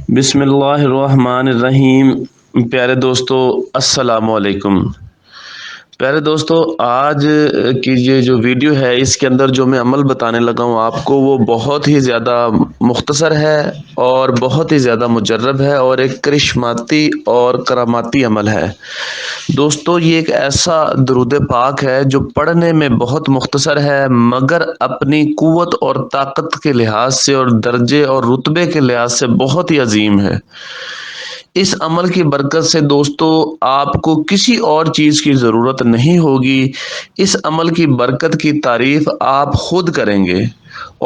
بسم اللہ الرحمن الرحیم۔ پیارے دوستو، السلام علیکم۔ پیارے دوستو، آج کی یہ جو ویڈیو ہے اس کے اندر جو میں عمل بتانے لگا ہوں آپ کو، وہ بہت ہی زیادہ مختصر ہے اور بہت ہی زیادہ مجرب ہے اور ایک کرشماتی اور کراماتی عمل ہے۔ دوستو، یہ ایک ایسا درود پاک ہے جو پڑھنے میں بہت مختصر ہے مگر اپنی قوت اور طاقت کے لحاظ سے اور درجے اور رتبے کے لحاظ سے بہت ہی عظیم ہے۔ اس عمل کی برکت سے دوستو آپ کو کسی اور چیز کی ضرورت نہیں ہوگی۔ اس عمل کی برکت کی تعریف آپ خود کریں گے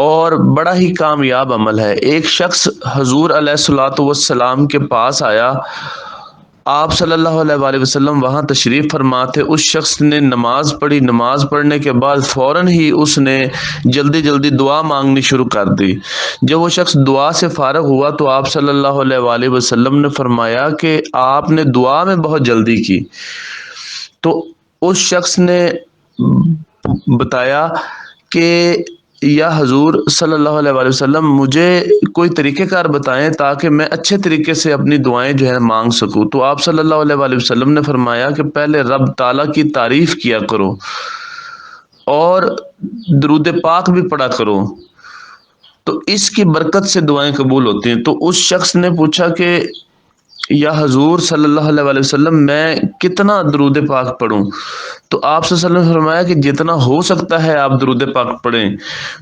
اور بڑا ہی کامیاب عمل ہے۔ ایک شخص حضور علیہ الصلوۃ والسلام کے پاس آیا، آپ صلی اللہ علیہ وآلہ وسلم وہاں تشریف فرما تھے۔ اس شخص نے نماز پڑھی، نماز پڑھنے کے بعد فوراً ہی اس نے جلدی جلدی دعا مانگنی شروع کر دی۔ جب وہ شخص دعا سے فارغ ہوا تو آپ صلی اللہ علیہ وآلہ وسلم نے فرمایا کہ آپ نے دعا میں بہت جلدی کی۔ تو اس شخص نے بتایا کہ یا حضور صلی اللہ علیہ وآلہ وسلم، مجھے کوئی طریقہ کار بتائیں تاکہ میں اچھے طریقے سے اپنی دعائیں جو ہے مانگ سکوں۔ تو آپ صلی اللہ علیہ وآلہ وسلم نے فرمایا کہ پہلے رب تعالیٰ کی تعریف کیا کرو اور درود پاک بھی پڑھا کرو، تو اس کی برکت سے دعائیں قبول ہوتی ہیں۔ تو اس شخص نے پوچھا کہ یا حضور صلی اللہ علیہ وآلہ وسلم، میں کتنا درود پاک پڑھوں؟ تو آپ صلی اللہ علیہ وسلم نے فرمایا کہ جتنا ہو سکتا ہے آپ درود پاک پڑھیں۔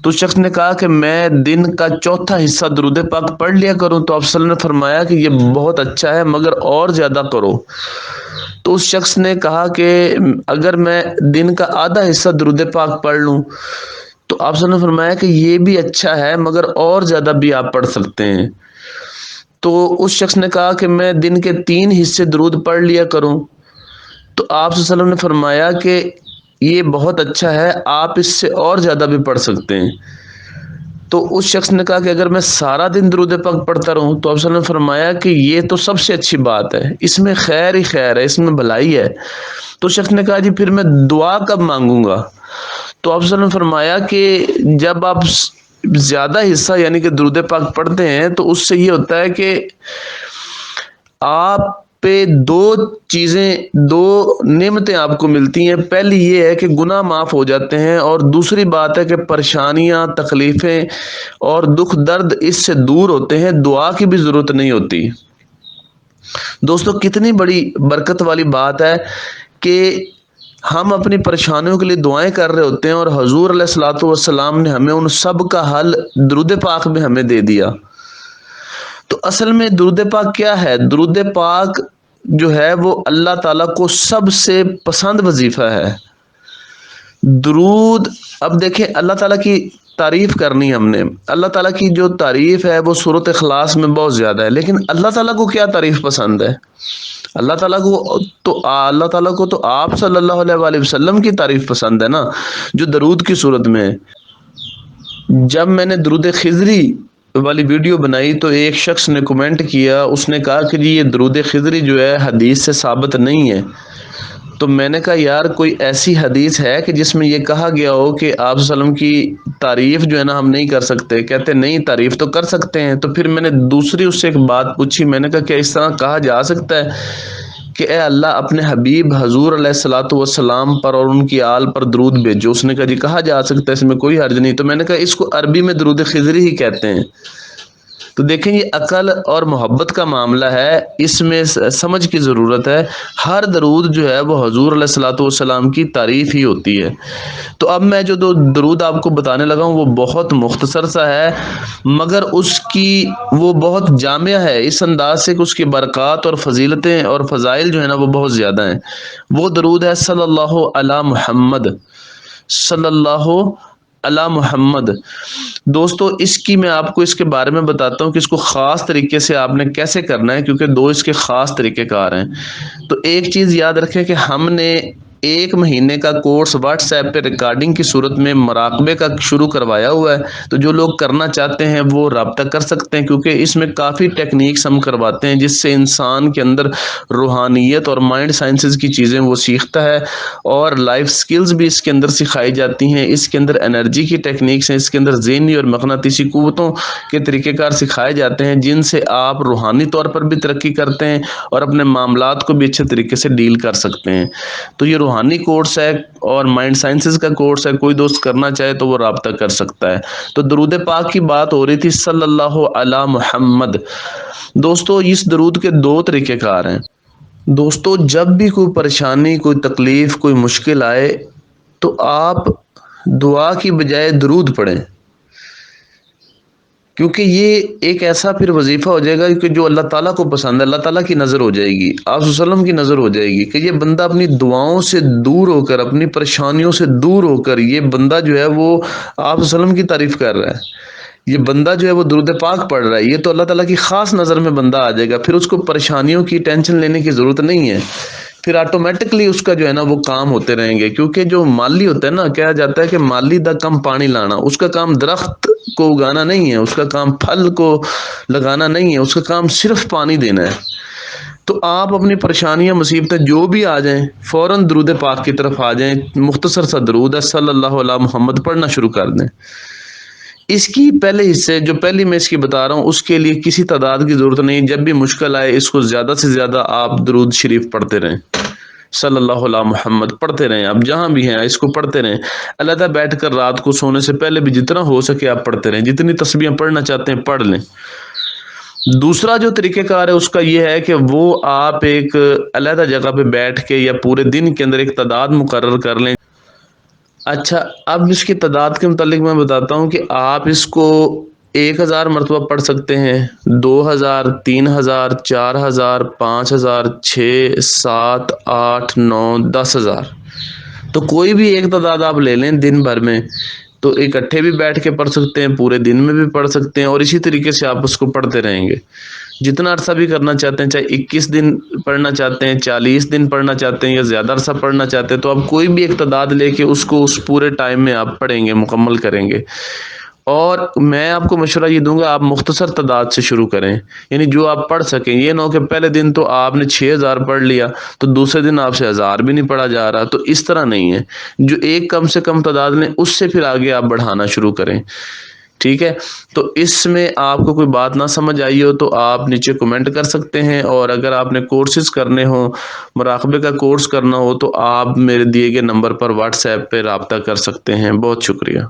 تو اس شخص نے کہا کہ میں دن کا چوتھا حصہ درود پاک پڑھ لیا کروں۔ تو آپ صلی اللہ علیہ وسلم نے فرمایا کہ یہ بہت اچھا ہے مگر اور زیادہ کرو۔ تو اس شخص نے کہا کہ اگر میں دن کا آدھا حصہ درود پاک پڑھ لوں؟ تو آپ صلی اللہ علیہ وسلم نے فرمایا کہ یہ بھی اچھا ہے مگر اور زیادہ بھی آپ پڑھ سکتے ہیں۔ تو اس شخص نے کہا کہ میں دن کے 3 حصے درود پڑھ لیا کروں۔ تو آپ صلی اللہ علیہ وسلم نے فرمایا کہ یہ بہت اچھا ہے، آپ اس سے اور زیادہ بھی پڑھ سکتے ہیں۔ تو اس شخص نے کہا کہ اگر میں سارا دن درود پاک پڑھتا رہوں؟ تو آپ صلی اللہ علیہ وسلم نے فرمایا کہ یہ تو سب سے اچھی بات ہے، اس میں خیر ہی خیر ہے، اس میں بھلائی ہے۔ تو شخص نے کہا جی پھر میں دعا کب مانگوں گا؟ تو آپ صلی اللہ علیہ وسلم نے فرمایا کہ جب آپ زیادہ حصہ یعنی کہ درود پاک پڑھتے ہیں تو اس سے یہ ہوتا ہے کہ آپ پہ 2 نعمتیں آپ کو ملتی ہیں۔ پہلی یہ ہے کہ گناہ معاف ہو جاتے ہیں اور دوسری بات ہے کہ پریشانیاں، تکلیفیں اور دکھ درد اس سے دور ہوتے ہیں، دعا کی بھی ضرورت نہیں ہوتی۔ دوستو، کتنی بڑی برکت والی بات ہے کہ ہم اپنی پریشانیوں کے لیے دعائیں کر رہے ہوتے ہیں اور حضور علیہ الصلوۃ والسلام نے ہمیں ان سب کا حل درود پاک میں ہمیں دے دیا۔ تو اصل میں درود پاک کیا ہے؟ درود پاک جو ہے وہ اللہ تعالیٰ کو سب سے پسند وظیفہ ہے۔ درود، اب دیکھیں اللہ تعالیٰ کی تعریف کرنی ہم نے، اللہ تعالیٰ کی جو تعریف ہے وہ سورۃ اخلاص میں بہت زیادہ ہے، لیکن اللہ تعالیٰ کو کیا تعریف پسند ہے؟ اللہ تعالیٰ کو تو آپ صلی اللہ علیہ وآلہ وسلم کی تعریف پسند ہے نا، جو درود کی صورت میں ہے۔ جب میں نے درود خضری والی ویڈیو بنائی تو ایک شخص نے کمنٹ کیا، اس نے کہا کہ جی یہ درود خضری جو ہے حدیث سے ثابت نہیں ہے۔ تو میں نے کہا یار کوئی ایسی حدیث ہے کہ جس میں یہ کہا گیا ہو کہ آپ صلی اللہ علیہ وسلم کی تعریف جو ہے نا ہم نہیں کر سکتے؟ کہتے نہیں، تعریف تو کر سکتے ہیں۔ تو پھر میں نے دوسری اس سے ایک بات پوچھی، میں نے کہا کہ اس طرح کہا جا سکتا ہے کہ اے اللہ اپنے حبیب حضور علیہ الصلوۃ والسلام پر اور ان کی آل پر درود بھیجو؟ اس نے کہا جی کہا جا سکتا ہے، اس میں کوئی حرج نہیں۔ تو میں نے کہا اس کو عربی میں درود خضری ہی کہتے ہیں۔ تو دیکھیں یہ عقل اور محبت کا معاملہ ہے، اس میں سمجھ کی ضرورت ہے۔ ہر درود جو ہے وہ حضور علیہ الصلوۃ والسلام کی تعریف ہی ہوتی ہے۔ تو اب میں جو درود آپ کو بتانے لگا ہوں وہ بہت مختصر سا ہے مگر اس کی وہ بہت جامع ہے، اس انداز سے کہ اس کی برکات اور فضیلتیں اور فضائل جو ہے نا وہ بہت زیادہ ہیں۔ وہ درود ہے صلی اللہ علی محمد، صلی اللہ علی محمد۔ دوستو اس کی میں آپ کو اس کے بارے میں بتاتا ہوں کہ اس کو خاص طریقے سے آپ نے کیسے کرنا ہے، کیونکہ 2 اس کے خاص طریقے کار ہیں۔ تو ایک چیز یاد رکھیں کہ ہم نے 1 مہینے کا کورس واٹس ایپ پہ ریکارڈنگ کی صورت میں مراقبے کا شروع کروایا ہوا ہے، تو جو لوگ کرنا چاہتے ہیں وہ رابطہ کر سکتے ہیں، کیونکہ اس میں کافی ٹیکنیکس ہم کرواتے ہیں جس سے انسان کے اندر روحانیت اور مائنڈ سائنسز کی چیزیں وہ سیکھتا ہے، اور لائف سکلز بھی اس کے اندر سکھائی جاتی ہیں، اس کے اندر انرجی کی ٹیکنیکس ہیں، اس کے اندر ذہنی اور مغناطیسی قوتوں کے طریقہ کار سکھائے جاتے ہیں جن سے آپ روحانی طور پر بھی ترقی کرتے ہیں اور اپنے معاملات کو بھی اچھے طریقے سے ڈیل کر سکتے ہیں۔ تو یہ روحانی کورس ہے اور مائنڈ سائنسز کا کورس ہے، کوئی دوست کرنا چاہے تو وہ رابطہ کر سکتا ہے۔ تو درود پاک کی بات ہو رہی تھی، صلی اللہ علی محمد۔ دوستو اس درود کے 2 طریقہ کار ہیں۔ دوستو جب بھی کوئی پریشانی، کوئی تکلیف، کوئی مشکل آئے تو آپ دعا کی بجائے درود پڑھیں، کیونکہ یہ ایک ایسا پھر وظیفہ ہو جائے گا کہ جو اللہ تعالیٰ کو پسند ہے، اللہ تعالیٰ کی نظر ہو جائے گی، آپ صلی اللہ علیہ وسلم کی نظر ہو جائے گی کہ یہ بندہ اپنی دعاؤں سے دور ہو کر، اپنی پریشانیوں سے دور ہو کر، یہ بندہ جو ہے وہ آپ صلی اللہ علیہ وسلم کی تعریف کر رہا ہے، یہ بندہ جو ہے وہ درود پاک پڑھ رہا ہے، یہ تو اللہ تعالیٰ کی خاص نظر میں بندہ آ جائے گا، پھر اس کو پریشانیوں کی ٹینشن لینے کی ضرورت نہیں ہے، پھر آٹومیٹکلی اس کا جو ہے نا وہ کام ہوتے رہیں گے، کیونکہ جو مالی ہوتا ہے نا، کہا جاتا ہے کہ مالی دا کم پانی لانا، اس کا کام درخت کو اگانا نہیں ہے، اس کا کام پھل کو لگانا نہیں ہے، اس کا کام صرف پانی دینا ہے۔ تو آپ اپنی پریشانیاں، مصیبتیں جو بھی آ جائیں، فوراً درود پاک کی طرف آ جائیں، مختصر سا درود ہے، صلی اللہ علیہ محمد پڑھنا شروع کر دیں۔ اس کی پہلے حصے جو پہلی میں اس کی بتا رہا ہوں، اس کے لیے کسی تعداد کی ضرورت نہیں، جب بھی مشکل آئے اس کو زیادہ سے زیادہ آپ درود شریف پڑھتے رہیں، صلی اللہ علیہ محمد پڑھتے رہیں، آپ جہاں بھی ہیں اس کو پڑھتے رہیں، علیحدہ بیٹھ کر رات کو سونے سے پہلے بھی جتنا ہو سکے آپ پڑھتے رہیں، جتنی تسبیحیں پڑھنا چاہتے ہیں پڑھ لیں۔ دوسرا جو طریقہ کار ہے اس کا یہ ہے کہ وہ آپ ایک علیحدہ جگہ پہ بیٹھ کے یا پورے دن کے اندر ایک تعداد مقرر کر لیں۔ اچھا، اب اس کی تعداد کے متعلق میں بتاتا ہوں کہ آپ اس کو 1000 مرتبہ پڑھ سکتے ہیں، 2000، 3000، 4000، 5000، 6، 7، 8، 9، 10,000، تو کوئی بھی ایک تعداد آپ لے لیں دن بھر میں، تو اکٹھے بھی بیٹھ کے پڑھ سکتے ہیں، پورے دن میں بھی پڑھ سکتے ہیں، اور اسی طریقے سے آپ اس کو پڑھتے رہیں گے، جتنا عرصہ بھی کرنا چاہتے ہیں، چاہے 21 دن پڑھنا چاہتے ہیں، 40 دن پڑھنا چاہتے ہیں، یا زیادہ عرصہ پڑھنا چاہتے ہیں، تو آپ کوئی بھی ایک تعداد لے کے اس کو اس پورے ٹائم میں آپ پڑھیں گے، مکمل کریں گے۔ اور میں آپ کو مشورہ یہ دوں گا، آپ مختصر تعداد سے شروع کریں، یعنی جو آپ پڑھ سکیں، یہ نہ ہو کہ پہلے دن تو آپ نے 6000 پڑھ لیا تو دوسرے دن آپ سے 1000 بھی نہیں پڑھا جا رہا، تو اس طرح نہیں ہے، جو ایک کم سے کم تعداد لیں اس سے پھر آگے آپ بڑھانا شروع کریں، ٹھیک ہے؟ تو اس میں آپ کو کوئی بات نہ سمجھ آئی ہو تو آپ نیچے کمنٹ کر سکتے ہیں، اور اگر آپ نے کورسز کرنے ہوں، مراقبے کا کورس کرنا ہو، تو آپ میرے دیے گئے نمبر پر واٹس ایپ پہ رابطہ کر سکتے ہیں۔ بہت شکریہ۔